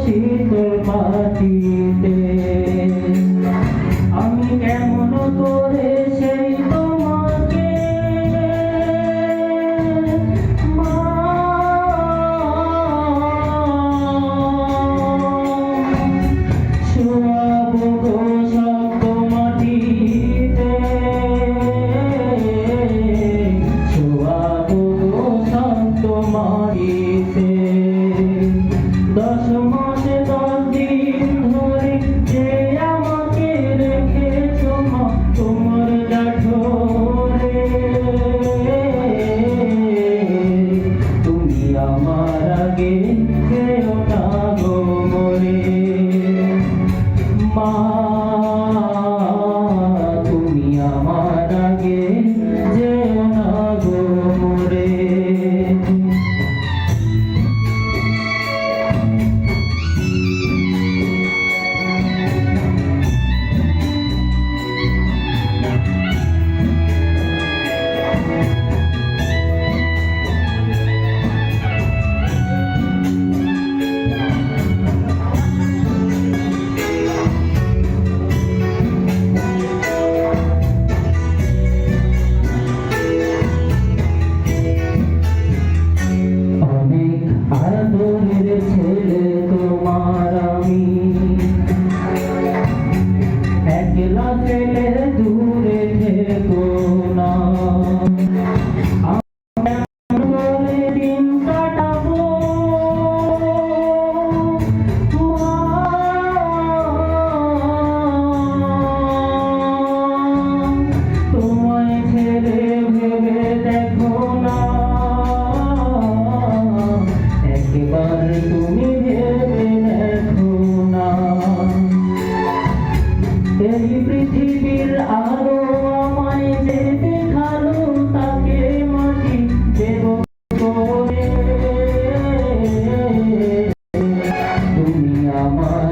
শীতল মাটিতে আমি কেমন করে সেই তোমাকে শোয়াবো গো শক্ত মাটিতে শোয়াবো গো শক্ত মাটিতে 10 মাসে 10 দিন ধরে যে আমাকে রেখেছো মা তোমার জঠরে তুমি আমার আগে যেও না গো মরে মা তুমি আমার আগে যেও না গো মরে আদরের ছেলে তোমার আমি একলা ছেলে দূরে থেকো না বলে দিন কাটাবো তোমায় ছেড়ে ভেবে দেখো না একবার তুমি ভেবে দেখো না এই পৃথিবীর আলো আমায় যে দেখালো তাকে মাটি দেব করে তুমি আমার